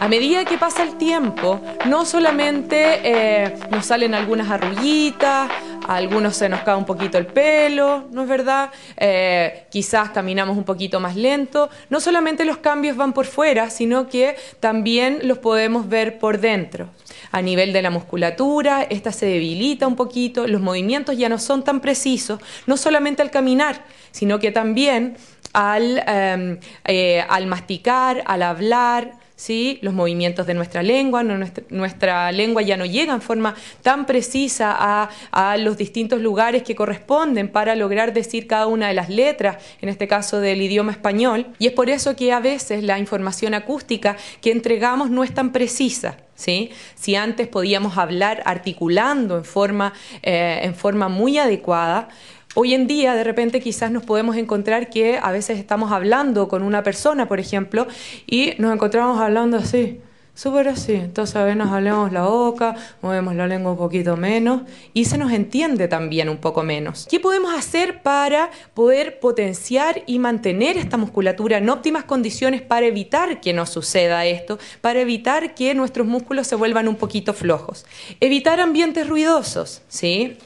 A medida que pasa el tiempo, no solamente nos salen algunas arruguitas, a algunos se nos cae un poquito el pelo, ¿no es verdad? Quizás caminamos un poquito más lento. No solamente los cambios van por fuera, sino que también los podemos ver por dentro. A nivel de la musculatura, esta se debilita un poquito, los movimientos ya no son tan precisos, no solamente al caminar, sino que también al masticar, al hablar. ¿Sí? Los movimientos de nuestra lengua, nuestra lengua ya no llega en forma tan precisa a los distintos lugares que corresponden para lograr decir cada una de las letras, en este caso del idioma español, y es por eso que a veces la información acústica que entregamos no es tan precisa. ¿Sí? Si antes podíamos hablar articulando en forma muy adecuada, hoy en día, de repente, quizás nos podemos encontrar que a veces estamos hablando con una persona, por ejemplo, y nos encontramos hablando así, súper así. Entonces, a veces nos hablamos la boca, movemos la lengua un poquito menos y se nos entiende también un poco menos. ¿Qué podemos hacer para poder potenciar y mantener esta musculatura en óptimas condiciones para evitar que nos suceda esto, para evitar que nuestros músculos se vuelvan un poquito flojos? Evitar ambientes ruidosos, ¿sí?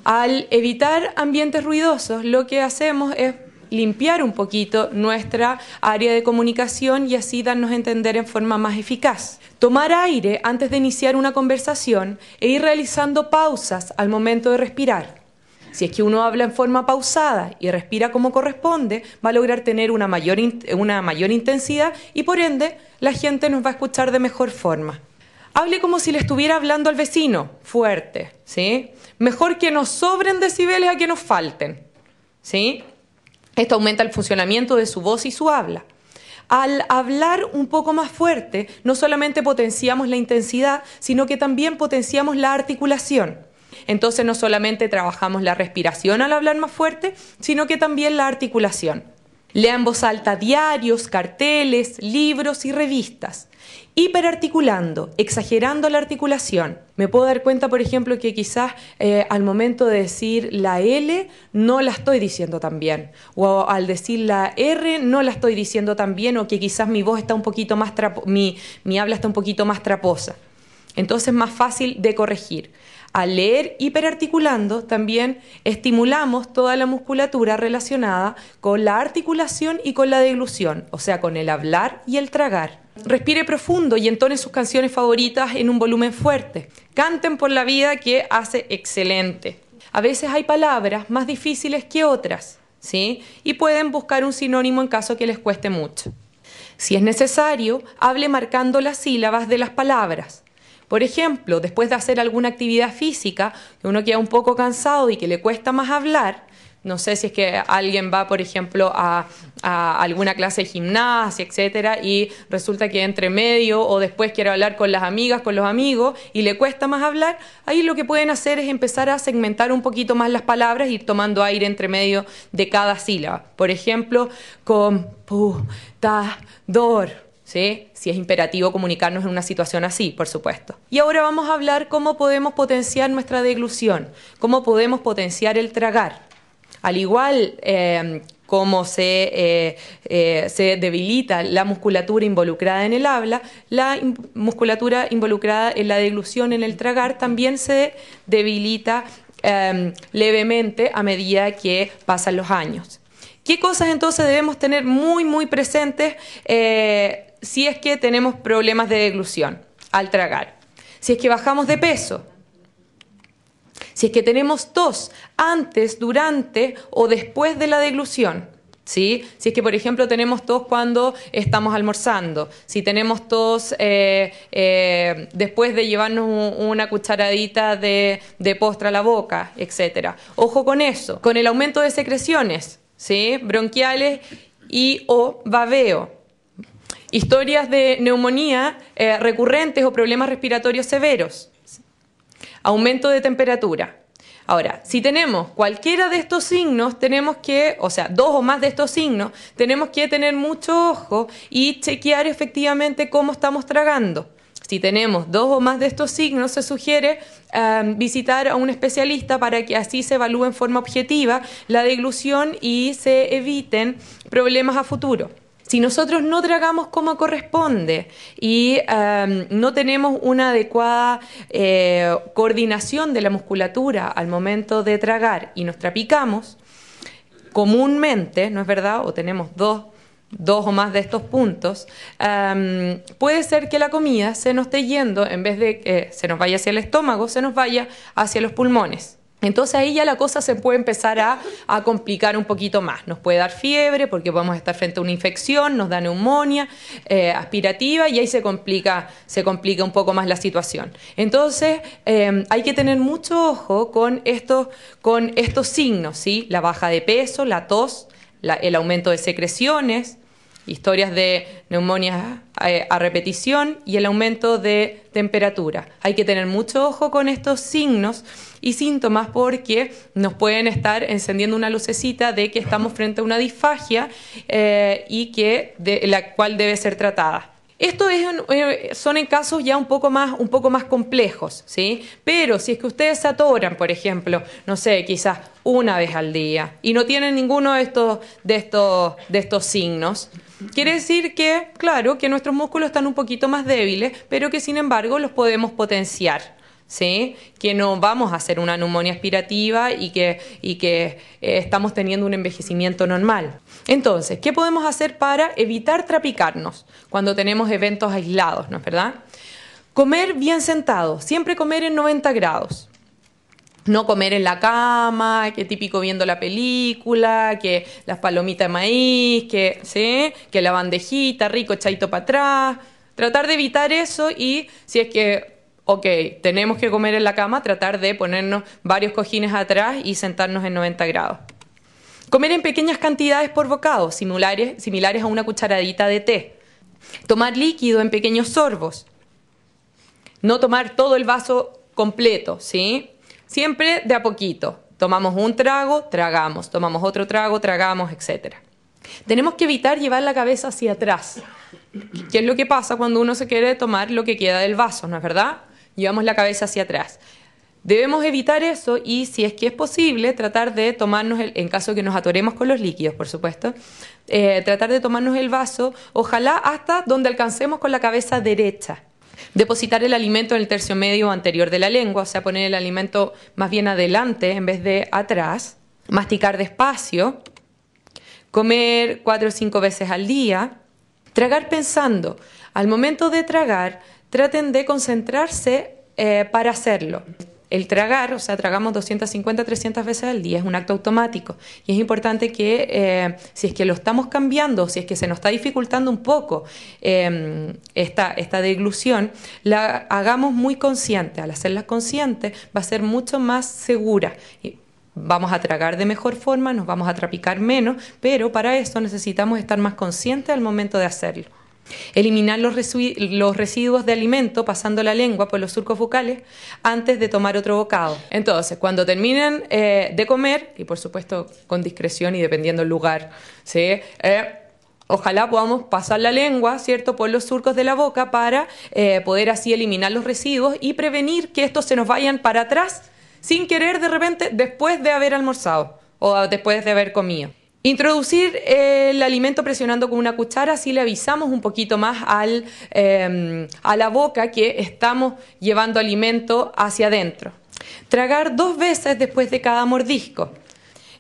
Al evitar ambientes ruidosos, lo que hacemos es limpiar un poquito nuestra área de comunicación y así darnos a entender en forma más eficaz. Tomar aire antes de iniciar una conversación e ir realizando pausas al momento de respirar. Si es que uno habla en forma pausada y respira como corresponde, va a lograr tener una mayor intensidad y por ende la gente nos va a escuchar de mejor forma. Hable como si le estuviera hablando al vecino, fuerte, ¿sí? Mejor que nos sobren decibeles a que nos falten, ¿sí? Esto aumenta el funcionamiento de su voz y su habla. Al hablar un poco más fuerte, no solamente potenciamos la intensidad, sino que también potenciamos la articulación. Entonces no solamente trabajamos la respiración al hablar más fuerte, sino que también la articulación. Lea en voz alta diarios, carteles, libros y revistas. Hiperarticulando, exagerando la articulación. Me puedo dar cuenta, por ejemplo, que quizás al momento de decir la L no la estoy diciendo tan bien. O al decir la R no la estoy diciendo tan bien, o que quizás mi voz está un poquito más mi habla está un poquito más traposa. Entonces es más fácil de corregir. Al leer hiperarticulando también estimulamos toda la musculatura relacionada con la articulación y con la deglución, o sea, con el hablar y el tragar. Respire profundo y entone sus canciones favoritas en un volumen fuerte. Canten por la vida, que hace excelente. A veces hay palabras más difíciles que otras, ¿sí? Y pueden buscar un sinónimo en caso que les cueste mucho. Si es necesario, hable marcando las sílabas de las palabras. Por ejemplo, después de hacer alguna actividad física, que uno queda un poco cansado y que le cuesta más hablar, no sé si es que alguien va, por ejemplo, a alguna clase de gimnasia, etcétera, y resulta que entre medio o después quiere hablar con las amigas, con los amigos, y le cuesta más hablar, ahí lo que pueden hacer es empezar a segmentar un poquito más las palabras y ir tomando aire entre medio de cada sílaba. Por ejemplo, computador. ¿Sí? Si es imperativo comunicarnos en una situación así, por supuesto. Y ahora vamos a hablar cómo podemos potenciar nuestra deglución, cómo podemos potenciar el tragar. Al igual como se debilita la musculatura involucrada en el habla, la musculatura involucrada en la deglución, en el tragar, también se debilita levemente a medida que pasan los años. ¿Qué cosas entonces debemos tener muy presentes si es que tenemos problemas de deglución al tragar? Si es que bajamos de peso, si es que tenemos tos antes, durante o después de la deglución, ¿sí? Si es que, por ejemplo, tenemos tos cuando estamos almorzando, si tenemos tos después de llevarnos una cucharadita de postre a la boca, etc. Ojo con eso, con el aumento de secreciones, ¿sí? Bronquiales y o babeo. Historias de neumonía recurrentes o problemas respiratorios severos. Aumento de temperatura. Ahora, si tenemos cualquiera de estos signos, dos o más de estos signos, tenemos que tener mucho ojo y chequear efectivamente cómo estamos tragando. Si tenemos dos o más de estos signos, se sugiere visitar a un especialista para que así se evalúe en forma objetiva la deglución y se eviten problemas a futuro. Si nosotros no tragamos como corresponde y no tenemos una adecuada coordinación de la musculatura al momento de tragar y nos trapicamos, comúnmente, ¿no es verdad? O tenemos dos o más de estos puntos, puede ser que la comida se nos esté yendo, en vez de que se nos vaya hacia el estómago, se nos vaya hacia los pulmones. Entonces ahí ya la cosa se puede empezar a complicar un poquito más. Nos puede dar fiebre porque podemos estar frente a una infección, nos da neumonía aspirativa y ahí se complica un poco más la situación. Entonces hay que tener mucho ojo con estos signos, ¿sí? La baja de peso, la tos, el aumento de secreciones, historias de neumonía a repetición y el aumento de temperatura. Hay que tener mucho ojo con estos signos y síntomas porque nos pueden estar encendiendo una lucecita de que estamos frente a una disfagia y que la cual debe ser tratada. Esto son en casos ya un poco más complejos, ¿sí? Pero si es que ustedes se atoran, por ejemplo, no sé, quizás una vez al día y no tienen ninguno de estos signos, quiere decir que, claro, que nuestros músculos están un poquito más débiles, pero que sin embargo los podemos potenciar, ¿sí? Que no vamos a hacer una neumonía aspirativa y que estamos teniendo un envejecimiento normal. Entonces, ¿qué podemos hacer para evitar trapicarnos cuando tenemos eventos aislados, ¿no es verdad? Comer bien sentado, siempre comer en 90 grados. No comer en la cama, que típico viendo la película, que las palomitas de maíz, ¿sí? Que la bandejita, rico, echadito para atrás. Tratar de evitar eso y si es que tenemos que comer en la cama, tratar de ponernos varios cojines atrás y sentarnos en 90 grados. Comer en pequeñas cantidades por bocado, similares a una cucharadita de té. Tomar líquido en pequeños sorbos. No tomar todo el vaso completo, ¿sí? Siempre de a poquito. Tomamos un trago, tragamos. Tomamos otro trago, tragamos, etc. Tenemos que evitar llevar la cabeza hacia atrás. ¿Qué es lo que pasa cuando uno se quiere tomar lo que queda del vaso, no es verdad? Llevamos la cabeza hacia atrás. Debemos evitar eso y, si es que es posible, tratar de tomarnos, en caso de que nos atoremos con los líquidos, por supuesto, tratar de tomarnos el vaso, ojalá hasta donde alcancemos con la cabeza derecha. Depositar el alimento en el tercio medio anterior de la lengua, o sea, poner el alimento más bien adelante en vez de atrás. Masticar despacio. Comer 4 o 5 veces al día. Tragar pensando. Al momento de tragar, traten de concentrarse para hacerlo. El tragar, o sea, tragamos 250, 300 veces al día, es un acto automático. Y es importante que, si es que lo estamos cambiando, si es que se nos está dificultando un poco esta deglución, la hagamos muy consciente. Al hacerla consciente, va a ser mucho más segura. Vamos a tragar de mejor forma, nos vamos a trapicar menos, pero para eso necesitamos estar más conscientes al momento de hacerlo. Eliminar los residuos de alimento pasando la lengua por los surcos bucales antes de tomar otro bocado. Entonces, cuando terminen de comer, y por supuesto con discreción y dependiendo del lugar, ¿sí? Ojalá podamos pasar la lengua, ¿cierto?, por los surcos de la boca para poder así eliminar los residuos y prevenir que estos se nos vayan para atrás sin querer de repente después de haber almorzado o después de haber comido. Introducir el alimento presionando con una cuchara, así le avisamos un poquito más a la boca que estamos llevando alimento hacia adentro. Tragar 2 veces después de cada mordisco.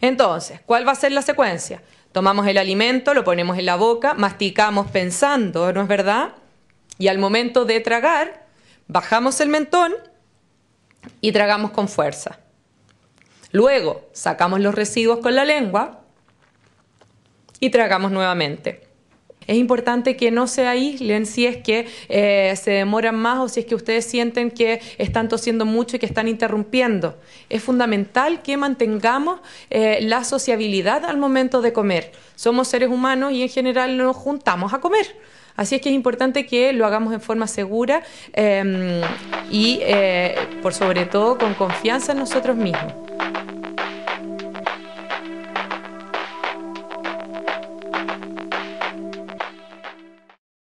Entonces, ¿cuál va a ser la secuencia? Tomamos el alimento, lo ponemos en la boca, masticamos pensando, ¿no es verdad? Y al momento de tragar, bajamos el mentón y tragamos con fuerza. Luego, sacamos los residuos con la lengua y tragamos nuevamente. Es importante que no se aíslen si es que se demoran más o si es que ustedes sienten que están tosiendo mucho y que están interrumpiendo. Es fundamental que mantengamos la sociabilidad al momento de comer. Somos seres humanos y en general nos juntamos a comer. Así es que es importante que lo hagamos en forma segura y por sobre todo con confianza en nosotros mismos.